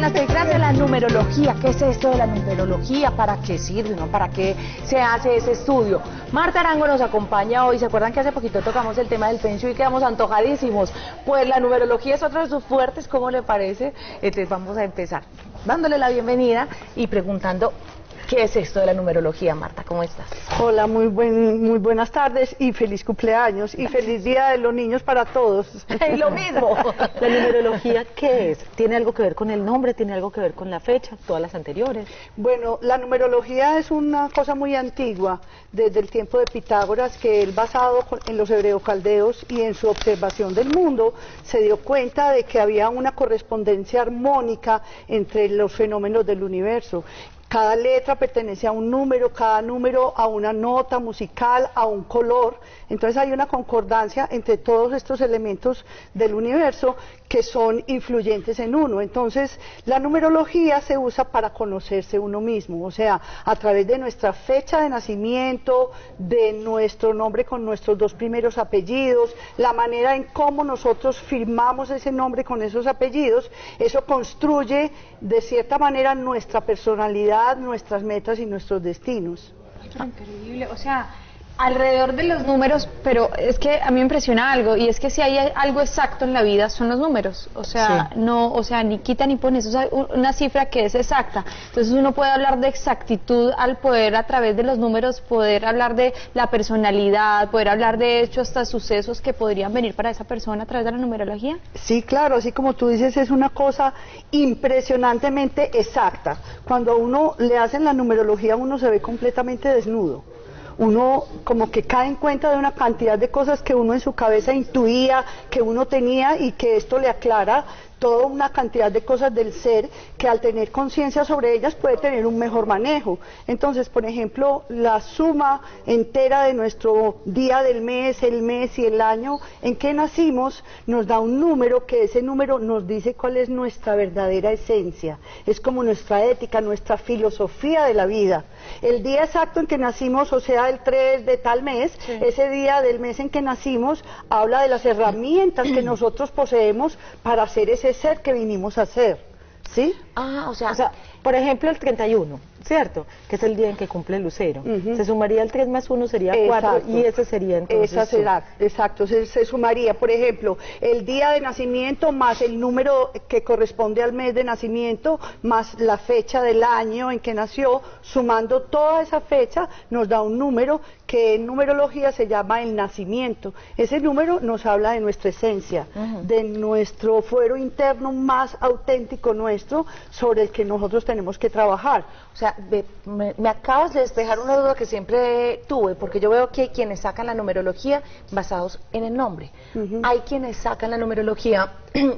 las películas de la numerología. ¿Qué es esto de la numerología? ¿Para qué sirve? ¿No? ¿Para qué se hace ese estudio? Marta Arango nos acompaña hoy. ¿Se acuerdan que hace poquito tocamos el tema del Feng Shui y quedamos antojadísimos? Pues la numerología es otro de sus fuertes, ¿cómo le parece? Entonces vamos a empezar dándole la bienvenida y preguntando ¿qué es esto de la numerología, Marta? ¿Cómo estás? Hola, muy buenas tardes y feliz cumpleaños y feliz Día de los Niños para todos. Y lo mismo. ¿La numerología qué es? ¿Tiene algo que ver con el nombre? ¿Tiene algo que ver con la fecha? ¿Todas las anteriores? Bueno, la numerología es una cosa muy antigua, desde el tiempo de Pitágoras, que él, basado en los hebreo-caldeos y en su observación del mundo, se dio cuenta de que había una correspondencia armónica entre los fenómenos del universo. Cada letra pertenece a un número, cada número a una nota musical, a un color. Entonces hay una concordancia entre todos estos elementos del universo que son influyentes en uno. Entonces la numerología se usa para conocerse uno mismo, o sea, a través de nuestra fecha de nacimiento, de nuestro nombre con nuestros dos primeros apellidos, la manera en cómo nosotros firmamos ese nombre con esos apellidos, eso construye de cierta manera nuestra personalidad, nuestras metas y nuestros destinos. Increíble, o sea, alrededor de los números, pero es que a mí me impresiona algo, y es que si hay algo exacto en la vida son los números, o sea, sí. No, o sea, ni quita ni pone, eso es una cifra que es exacta. Entonces uno puede hablar de exactitud al poder, a través de los números, poder hablar de la personalidad, poder hablar de hecho hasta sucesos que podrían venir para esa persona a través de la numerología. Sí, claro, así como tú dices, es una cosa impresionantemente exacta. Cuando a uno le hacen la numerología, uno se ve completamente desnudo. Uno como que cae en cuenta de una cantidad de cosas que uno en su cabeza intuía, que uno tenía, y que esto le aclara toda una cantidad de cosas del ser que al tener conciencia sobre ellas puede tener un mejor manejo. Entonces, por ejemplo, la suma entera de nuestro día del mes, el mes y el año en que nacimos nos da un número, que ese número nos dice cuál es nuestra verdadera esencia. Es como nuestra ética, nuestra filosofía de la vida. El día exacto en que nacimos, o sea, el 3 de tal mes, sí. Ese día del mes en que nacimos habla de las herramientas que nosotros poseemos para hacer ese ser que vinimos a ser, ¿sí? O sea, por ejemplo, el 31, ¿cierto? Que es el día en que cumple el lucero. Se sumaría el 3 más 1, sería 4, y ese sería entonces... Esa será, exacto, se sumaría, por ejemplo, el día de nacimiento más el número que corresponde al mes de nacimiento, más la fecha del año en que nació, sumando toda esa fecha, nos da un número que en numerología se llama el nacimiento. Ese número nos habla de nuestra esencia, de nuestro fuero interno más auténtico nuestro, sobre el que nosotros tenemos que trabajar. O sea, me acabas de despejar una duda que siempre tuve, porque yo veo que hay quienes sacan la numerología basados en el nombre. Hay quienes sacan la numerología,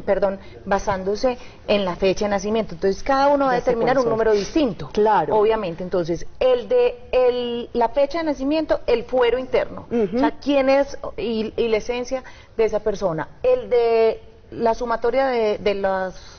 perdón, basándose en la fecha de nacimiento. Entonces cada uno va a determinar un número distinto. Claro. Obviamente, entonces, la fecha de nacimiento, el fuero interno. O sea, quién es y la esencia de esa persona. El de la sumatoria de las...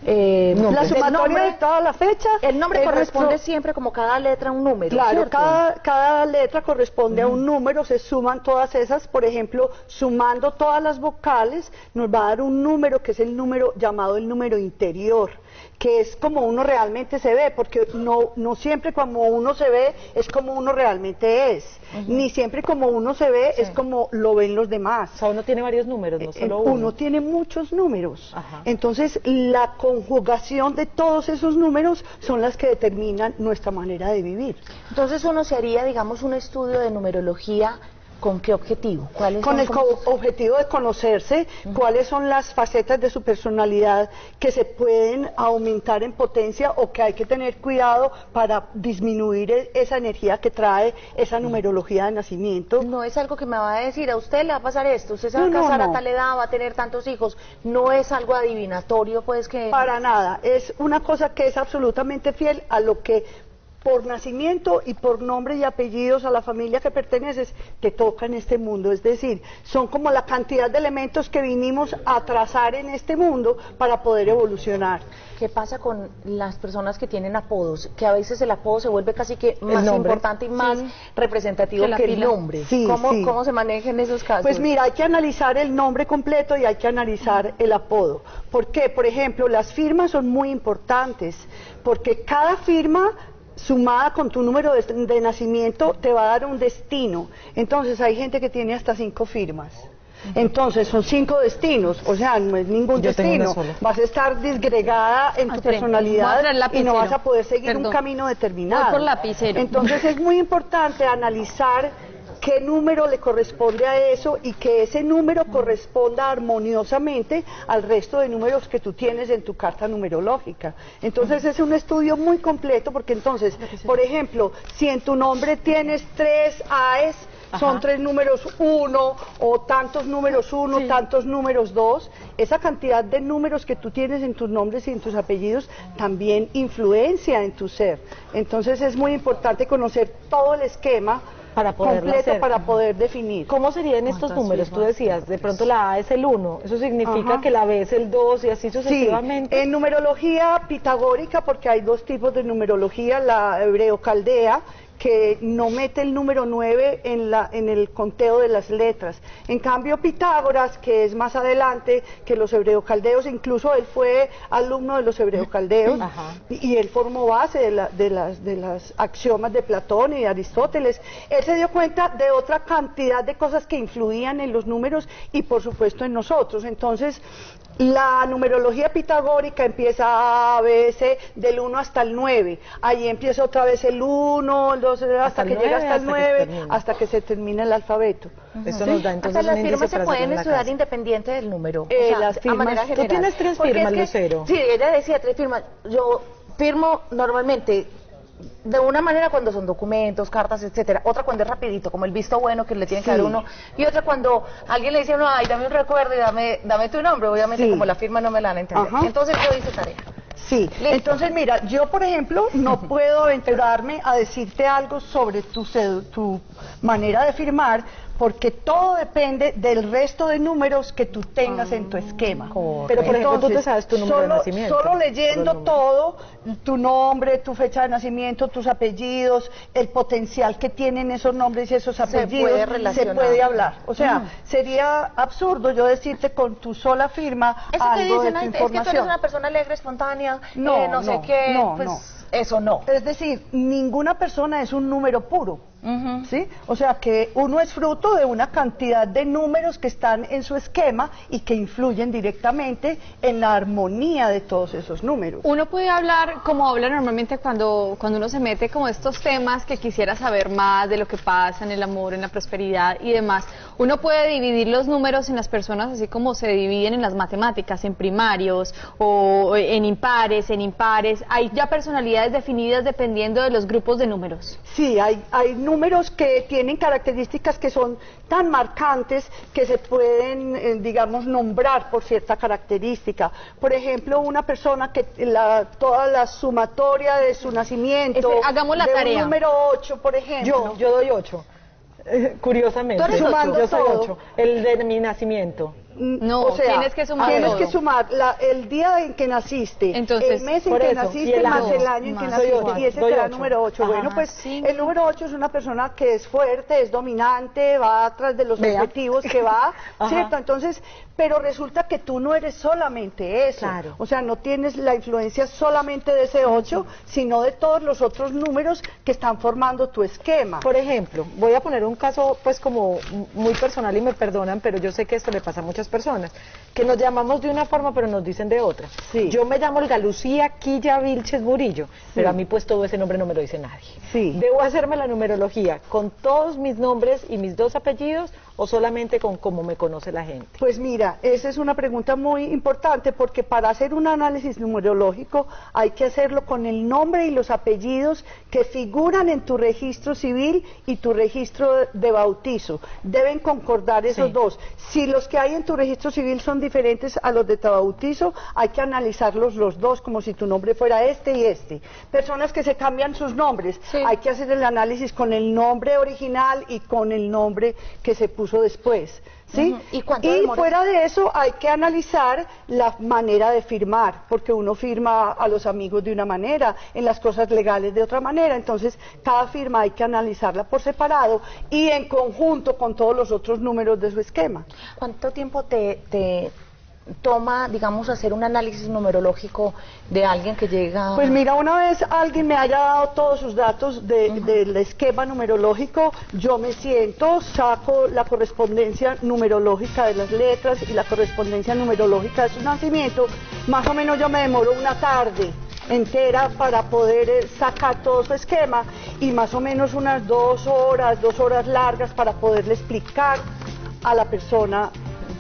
la sumatoria de toda la fecha. El nombre corresponde siempre, como cada letra, a un número. Claro, cada letra corresponde a un número, se suman todas esas. Por ejemplo, sumando todas las vocales nos va a dar un número que es el número llamado el número interior, que es como uno realmente se ve, porque no siempre como uno se ve es como uno realmente es, ni siempre como uno se ve es como lo ven los demás. O sea, uno tiene varios números, no solo uno. Uno tiene muchos números. Entonces la conjugación de todos esos números son las que determinan nuestra manera de vivir. Entonces uno se haría, digamos, un estudio de numerología. ¿Con qué objetivo? Con el objetivo de conocerse, cuáles son las facetas de su personalidad que se pueden aumentar en potencia o que hay que tener cuidado para disminuir esa energía que trae esa numerología de nacimiento. No es algo que me va a decir, a usted le va a pasar esto, usted se va a casar a tal edad, va a tener tantos hijos. No es algo adivinatorio, pues que... Para nada, es una cosa que es absolutamente fiel a lo que por nacimiento y por nombre y apellidos a la familia que perteneces, te toca en este mundo. Es decir, son como la cantidad de elementos que vinimos a trazar en este mundo para poder evolucionar. ¿Qué pasa con las personas que tienen apodos? Que a veces el apodo se vuelve casi que más importante y más representativo que el nombre. Sí, ¿Cómo se maneja en esos casos? Pues mira, hay que analizar el nombre completo y hay que analizar el apodo. ¿Por qué? Por ejemplo, las firmas son muy importantes, porque cada firma sumada con tu número de nacimiento te va a dar un destino. Entonces hay gente que tiene hasta 5 firmas. Entonces son 5 destinos, o sea, no es ningún destino. Vas a estar disgregada en tu personalidad y no vas a poder seguir un camino determinado. Voy por lapicero. Entonces es muy importante analizar qué número le corresponde a eso y que ese número corresponda armoniosamente al resto de números que tú tienes en tu carta numerológica. Entonces es un estudio muy completo, porque entonces, por ejemplo, si en tu nombre tienes 3 AES, son 3 números 1 o tantos números 1, tantos números 2, esa cantidad de números que tú tienes en tus nombres y en tus apellidos también influencia en tu ser. Entonces es muy importante conocer todo el esquema para completo para poder definir. ¿Cómo serían estos números? Tú decías, de pronto la A es el 1, eso significa que la B es el 2 y así sucesivamente. Sí, en numerología pitagórica, porque hay 2 tipos de numerología, la hebreo-caldea, que no mete el número 9 en el conteo de las letras. En cambio, Pitágoras, que es más adelante que los hebreocaldeos, incluso él fue alumno de los hebreocaldeos, y él formó base de las axiomas de Platón y de Aristóteles. Él se dio cuenta de otra cantidad de cosas que influían en los números y, por supuesto, en nosotros. Entonces, la numerología pitagórica empieza a veces del 1 hasta el 9, ahí empieza otra vez el 1, el 2, hasta que llega hasta el 9, hasta que se termina el alfabeto. Eso nos da entonces las firmas se pueden estudiar independiente del número. O sea, las firmas, a manera general. Tú tienes 3 firmas, Lucero. Sí, ella decía 3 firmas. Yo firmo normalmente de una manera cuando son documentos, cartas, etcétera, otra cuando es rapidito, como el visto bueno que le tiene que dar uno, y otra cuando alguien le dice a uno, ay, dame un recuerdo y dame tu nombre, obviamente como la firma no me la van a entender. Entonces yo hice tarea. Sí, entonces mira, yo por ejemplo no puedo aventurarme a decirte algo sobre tu manera de firmar, porque todo depende del resto de números que tú tengas en tu esquema. Pero por ejemplo, tú te sabes tu número de nacimiento. Solo leyendo todo, tu nombre, tu fecha de nacimiento, tus apellidos, el potencial que tienen esos nombres y esos apellidos, se puede hablar. O sea, sería absurdo yo decirte con tu sola firma algo de tu información. Es que tú eres una persona alegre, espontánea, no sé qué, eso no. Es decir, ninguna persona es un número puro. ¿Sí? O sea que uno es fruto de una cantidad de números que están en su esquema y que influyen directamente en la armonía de todos esos números. Uno puede hablar como habla normalmente cuando uno se mete como estos temas que quisiera saber más de lo que pasa en el amor, en la prosperidad y demás. Uno puede dividir los números en las personas así como se dividen en las matemáticas, en primarios o en impares, en impares. Hay ya personalidades definidas dependiendo de los grupos de números. Sí, hay números que tienen características que son tan marcantes que se pueden, digamos, nombrar por cierta característica. Por ejemplo, una persona que toda la sumatoria de su nacimiento, hagamos la tarea. Un número 8, por ejemplo. Yo doy 8. Curiosamente, yo soy 8, el de mi nacimiento. No, o sea, tienes que sumar el día en que naciste, entonces, el mes en que naciste, más el año en que naciste, y ese será el número 8. Bueno, pues el número 8 es una persona que es fuerte, es dominante, va atrás de los objetivos que va, ¿cierto? Entonces, pero resulta que tú no eres solamente eso, o sea, no tienes la influencia solamente de ese 8, sino de todos los otros números que están formando tu esquema. Por ejemplo, voy a poner un caso pues como muy personal y me perdonan, pero yo sé que esto le pasa a muchas personas, que nos llamamos de una forma pero nos dicen de otra. Yo me llamo Olga Lucía Quilla Vilches Murillo, pero a mí pues todo ese nombre no me lo dice nadie. Debo hacerme la numerología con todos mis nombres y mis 2 apellidos o solamente con cómo me conoce la gente? Pues mira, esa es una pregunta muy importante porque para hacer un análisis numerológico hay que hacerlo con el nombre y los apellidos que figuran en tu registro civil y tu registro de bautizo. Deben concordar esos dos. Si los que hay en tu registro civil son diferentes a los de tu bautizo, hay que analizarlos los dos como si tu nombre fuera este y este. Personas que se cambian sus nombres, hay que hacer el análisis con el nombre original y con el nombre que se puso después, ¿sí? ¿Y fuera de eso hay que analizar la manera de firmar, porque uno firma a los amigos de una manera, en las cosas legales de otra manera, entonces cada firma hay que analizarla por separado y en conjunto con todos los otros números de su esquema. ¿Cuánto tiempo te toma, digamos, hacer un análisis numerológico de alguien que llega? Pues mira, una vez alguien me haya dado todos sus datos del esquema numerológico, yo me siento, saco la correspondencia numerológica de las letras y la correspondencia numerológica de su nacimiento. Más o menos yo me demoro una tarde entera para poder sacar todo su esquema y más o menos unas 2 horas largas para poderle explicar a la persona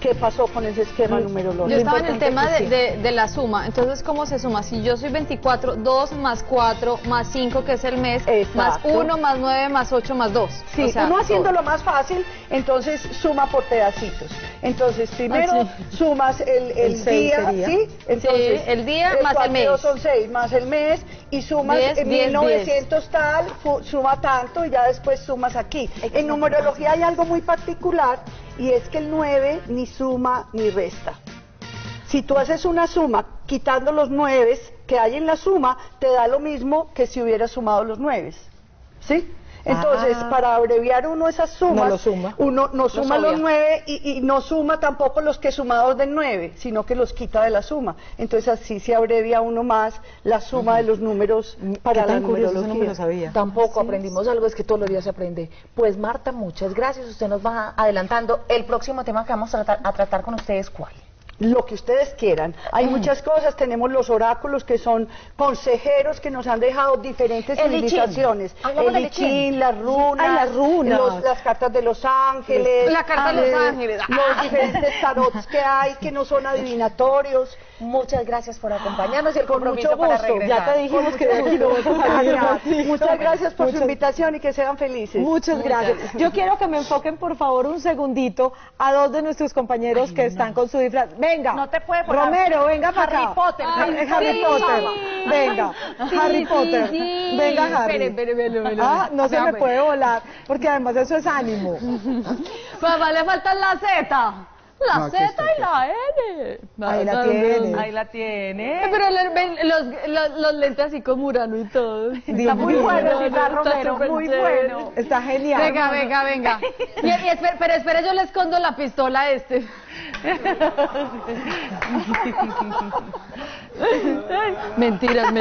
qué pasó con ese esquema numerológico. Yo estaba en el tema de la suma, entonces ¿cómo se suma? Si yo soy 24, 2 más 4 más 5 que es el mes, más 1 más 9 más 8 más 2. Sí, o sea, uno haciéndolo más fácil, entonces suma por pedacitos. Entonces primero sumas el día, ¿sí? Entonces, el día más el mes. Son 6 más el mes y sumas 1900 tal, suma tanto y ya después sumas aquí. En numerología hay algo muy particular y es que el 9 ni suma ni resta. Si tú haces una suma quitando los 9 que hay en la suma, te da lo mismo que si hubieras sumado los 9, ¿sí? Entonces, para abreviar uno esas sumas, uno no suma los 9 y no suma tampoco los que sumados del 9, sino que los quita de la suma. Entonces así se abrevia uno más la suma de los números para la numerología. No me lo sabía. Tampoco aprendimos algo, es que todos los días se aprende. Pues Marta, muchas gracias, usted nos va adelantando. El próximo tema que vamos a tratar con ustedes, ¿cuál? Lo que ustedes quieran. Hay muchas cosas, tenemos los oráculos que son consejeros que nos han dejado diferentes civilizaciones. El I Ching, las runas, las cartas de los ángeles, la carta de los ángeles, los diferentes tarots que hay que no son adivinatorios. Muchas gracias por acompañarnos y el compromiso con mucho para gusto. regresar. Ya te dijimos que de aquí no vamos a salir. Muchas gracias por su invitación y que sean felices. Muchas gracias. Yo quiero que me enfoquen por favor un segundito a 2 de nuestros compañeros que están con su disfraz. Venga, no te puede poner. Romero, venga para acá. Harry Potter. Harry Potter. Venga, Harry Potter. Venga, Harry. Espere. No se me puede volar, porque además eso es ánimo. Papá, le faltan la Z. La Z y la N. Ahí la tiene. Ahí la tiene. Pero los lentes así como Urano y todo. Está muy bueno, Romero, muy bueno. Está genial. Venga. Pero espera, yo le escondo la pistola a este. Mentiras.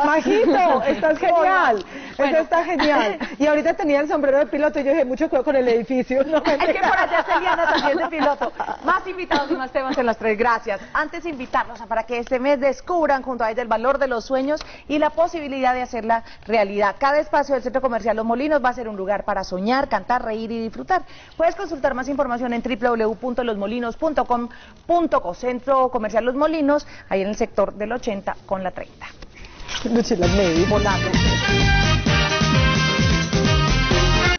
Majito, estás genial. Eso está genial. Y ahorita tenía el sombrero de piloto y yo dije, mucho cuidado con el edificio. No, es que por allá está Eliana también de piloto. Más invitados y más temas en las 3. Gracias. Antes de invitarlos para que este mes descubran junto a ellos el valor de los sueños y la posibilidad de hacerla realidad. Cada espacio del Centro Comercial Los Molinos va a ser un lugar para soñar, cantar, reír y disfrutar. Puedes consultar más información en www.losmolinos.com.co. Centro Comercial Los Molinos, ahí en el sector del 80 con la 30. Volando.